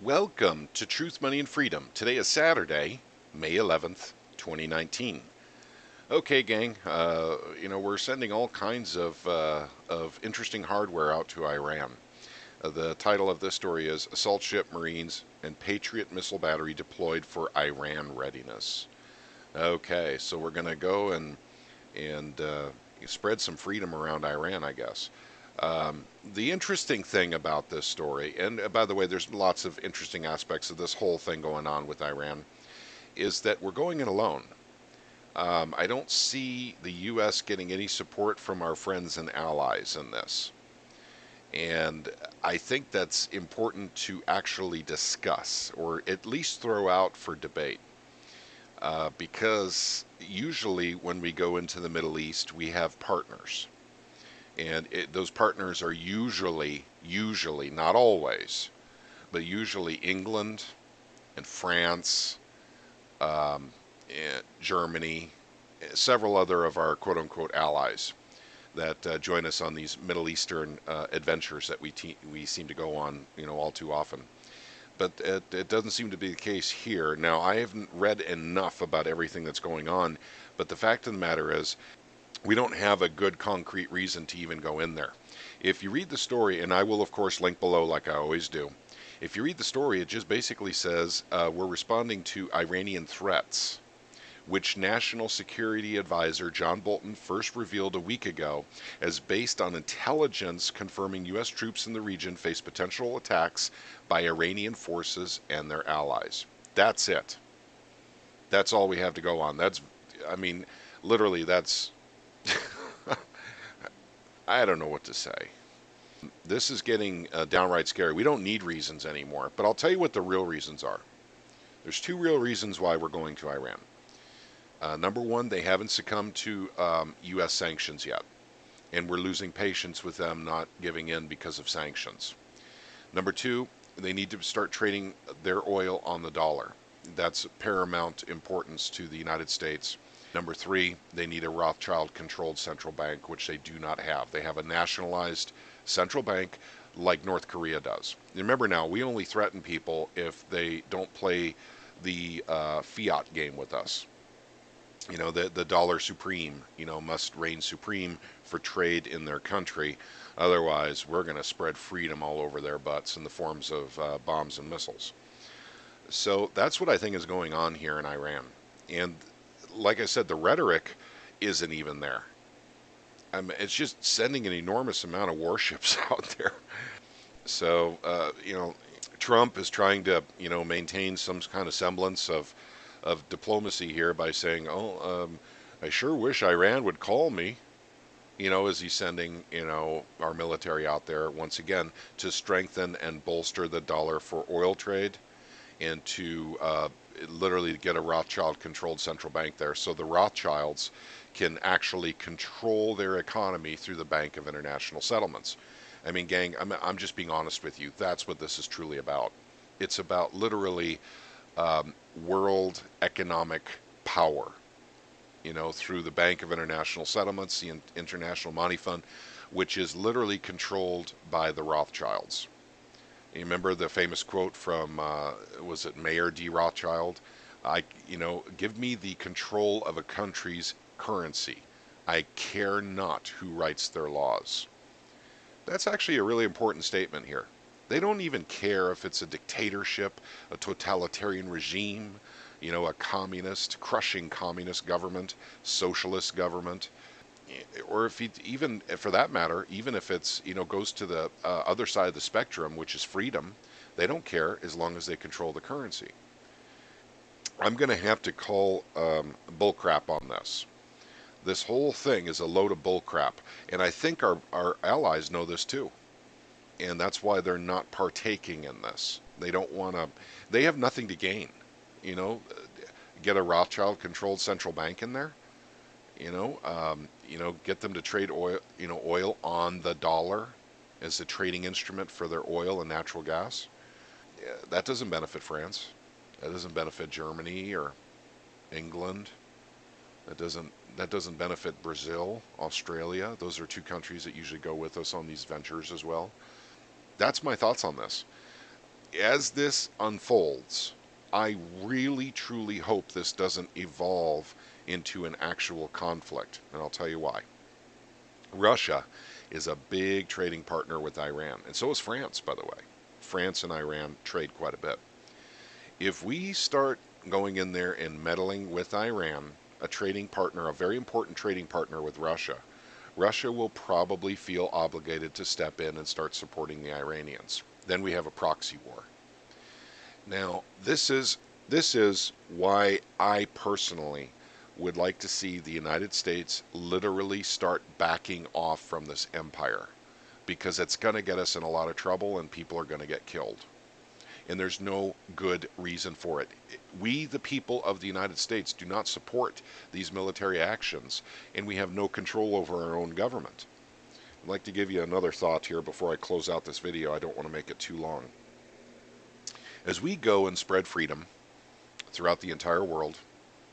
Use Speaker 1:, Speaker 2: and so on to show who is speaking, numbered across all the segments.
Speaker 1: Welcome to Truth, Money, and Freedom. Today is Saturday, May 11th, 2019. Okay, gang, we're sending all kinds of interesting hardware out to Iran. The title of this story is Assault Ship Marines and Patriot Missile Battery Deployed for Iran Readiness. Okay, so we're going to go and spread some freedom around Iran, I guess. The interesting thing about this story, and by the way, there's lots of interesting aspects of this whole thing going on with Iran, is that we're going it alone. I don't see the U.S. getting any support from our friends and allies in this. And I think that's important to actually discuss, or at least throw out for debate. Because usually when we go into the Middle East, we have partners. And those partners are usually, not always, but usually England and France, and Germany, several other of our quote unquote allies that join us on these Middle Eastern adventures that we seem to go on, all too often. But it doesn't seem to be the case here. Now, I haven't read enough about everything that's going on, but the fact of the matter is, we don't have a good concrete reason to even go in there. If you read the story, and I will of course link below like I always do, if you read the story, it just basically says we're responding to Iranian threats, which National Security Advisor John Bolton first revealed a week ago as based on intelligence confirming U.S. troops in the region face potential attacks by Iranian forces and their allies. That's it. That's all we have to go on. Literally, that's I don't know what to say. This is getting downright scary. We don't need reasons anymore, but I'll tell you what the real reasons are. There's two real reasons why we're going to Iran. Number one, they haven't succumbed to U.S. sanctions yet, and we're losing patience with them not giving in because of sanctions. Number two, they need to start trading their oil on the dollar. That's paramount importance to the United States. Number three, they need a Rothschild-controlled central bank, which they do not have. They have a nationalized central bank like North Korea does. Remember now, we only threaten people if they don't play the fiat game with us. The dollar supreme, must reign supreme for trade in their country. Otherwise, we're going to spread freedom all over their butts in the forms of bombs and missiles. So that's what I think is going on here in Iran. And like I said, the rhetoric isn't even there. It's just sending an enormous amount of warships out there. So, Trump is trying to, maintain some kind of semblance of diplomacy here by saying, I sure wish Iran would call me, as he's sending, our military out there once again to strengthen and bolster the dollar for oil trade and to literally get a Rothschild-controlled central bank there, so the Rothschilds can actually control their economy through the Bank of International Settlements. I mean, gang, I'm just being honest with you. That's what this is truly about. It's about literally world economic power, through the Bank of International Settlements, the International Money Fund, which is literally controlled by the Rothschilds. You remember the famous quote from, was it Mayor D. Rothschild? Give me the control of a country's currency. I care not who writes their laws. That's actually a really important statement here. They don't even care if it's a dictatorship, a totalitarian regime, a communist, crushing communist government, socialist government, or if even for that matter, even if it's goes to the other side of the spectrum, which is freedom, they don't care as long as they control the currency. I'm going to have to call bullcrap on this. This whole thing is a load of bullcrap, and I think our allies know this too, and that's why they're not partaking in this. They don't want to. They have nothing to gain. Get a Rothschild-controlled central bank in there. Get them to trade oil on the dollar as a trading instrument for their oil and natural gas. Yeah, that doesn't benefit France. That doesn't benefit Germany or England. That doesn't benefit Brazil, Australia. Those are two countries that usually go with us on these ventures as well. That's my thoughts on this. as this unfolds, I really truly hope this doesn't evolve into an actual conflict, and I'll tell you why. Russia is a big trading partner with Iran, and so is France, by the way. France and Iran trade quite a bit. If we start going in there and meddling with Iran, a trading partner, a very important trading partner with Russia, Russia will probably feel obligated to step in and start supporting the Iranians. Then we have a proxy war. Now, this is why I personally would like to see the United States literally start backing off from this empire, because it's going to get us in a lot of trouble and people are going to get killed. And there's no good reason for it. We, the people of the United States, do not support these military actions, and we have no control over our own government. I'd like to give you another thought here before I close out this video. I don't want to make it too long. As we go and spread freedom throughout the entire world,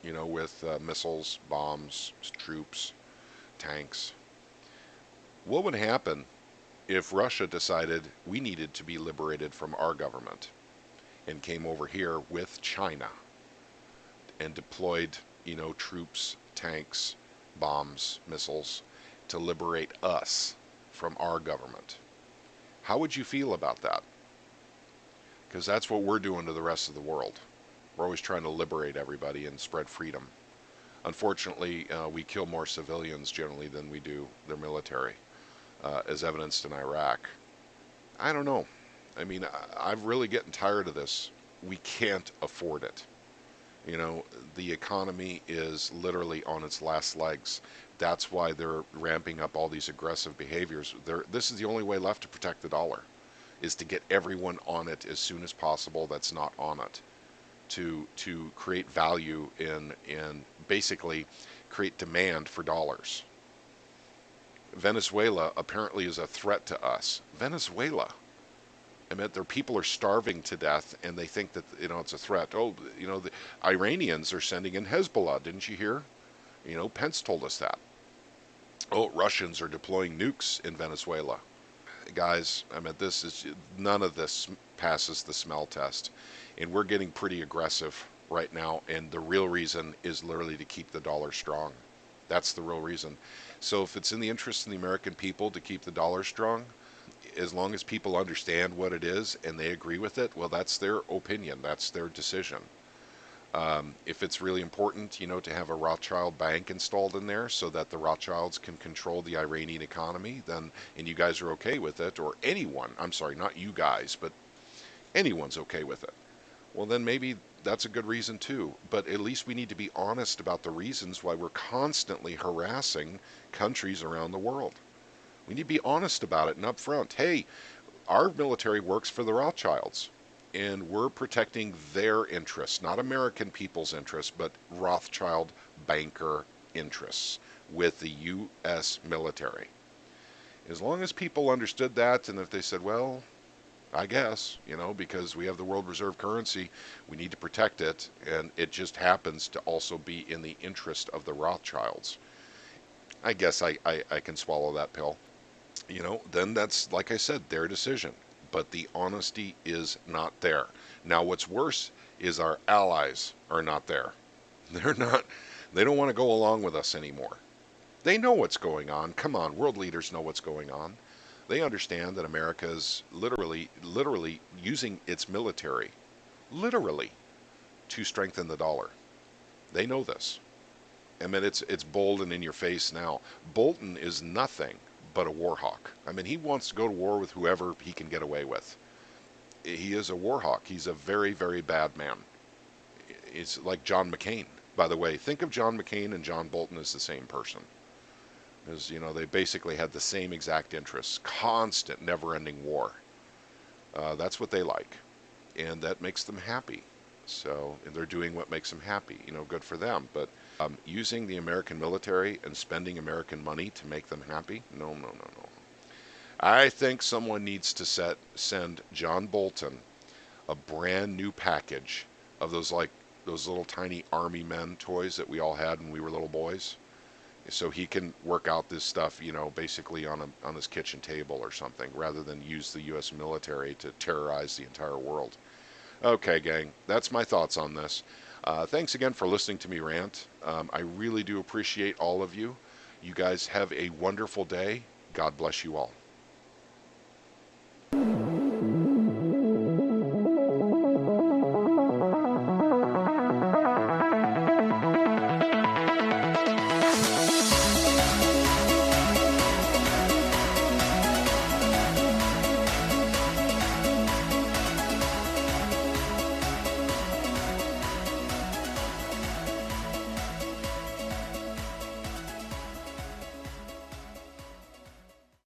Speaker 1: with missiles, bombs, troops, tanks, what would happen if Russia decided we needed to be liberated from our government and came over here with China and deployed, troops, tanks, bombs, missiles to liberate us from our government? How would you feel about that? Because that's what we're doing to the rest of the world. We're always trying to liberate everybody and spread freedom. Unfortunately, we kill more civilians generally than we do their military, as evidenced in Iraq. I don't know. I mean, I'm really getting tired of this. We can't afford it. The economy is literally on its last legs. That's why they're ramping up all these aggressive behaviors. This is the only way left to protect the dollar, is to get everyone on it as soon as possible that's not on it, to create value in basically create demand for dollars. Venezuela apparently is a threat to us. Venezuela. I mean, their people are starving to death, and they think that it's a threat. Oh, the Iranians are sending in Hezbollah. Didn't you hear? Pence told us that. Oh, Russians are deploying nukes in Venezuela. Guys, I mean, none of this passes the smell test, and we're getting pretty aggressive right now. And the real reason is literally to keep the dollar strong. That's the real reason. So if it's in the interest of the American people to keep the dollar strong, as long as people understand what it is and they agree with it, well, that's their opinion. That's their decision. If it's really important, to have a Rothschild bank installed in there so that the Rothschilds can control the Iranian economy, then, and you guys are okay with it, or anyone, I'm sorry, not you guys, but anyone's okay with it, well, then maybe that's a good reason too. But at least we need to be honest about the reasons why we're constantly harassing countries around the world. We need to be honest about it and upfront. Hey, our military works for the Rothschilds, and we're protecting their interests, not American people's interests, but Rothschild banker interests with the U.S. military. As long as people understood that, and if they said, well, I guess, because we have the world reserve currency, we need to protect it, and it just happens to also be in the interest of the Rothschilds, I guess I can swallow that pill. Then that's, like I said, their decision. But the honesty is not there. Now, what's worse is our allies are not there. They're not, they don't want to go along with us anymore. They know what's going on. Come on, world leaders know what's going on. They understand that America is literally using its military, literally, to strengthen the dollar. They know this. I mean, it's bold and in your face now. Bolton is nothing but a war hawk. I mean, he wants to go to war with whoever he can get away with. He is a war hawk. He's a very, very bad man. It's like John McCain. By the way, think of John McCain and John Bolton as the same person. Because, they basically had the same exact interests. Constant, never-ending war. That's what they like. And that makes them happy. So, and they're doing what makes them happy. Good for them. But using the American military and spending American money to make them happy? No, no, no, no. I think someone needs to send John Bolton a brand new package of those little tiny army men toys that we all had when we were little boys. so he can work out this stuff, basically on his kitchen table or something, rather than use the U.S. military to terrorize the entire world. Okay, gang, that's my thoughts on this. Thanks again for listening to me rant. I really do appreciate all of you. You guys have a wonderful day. God bless you all.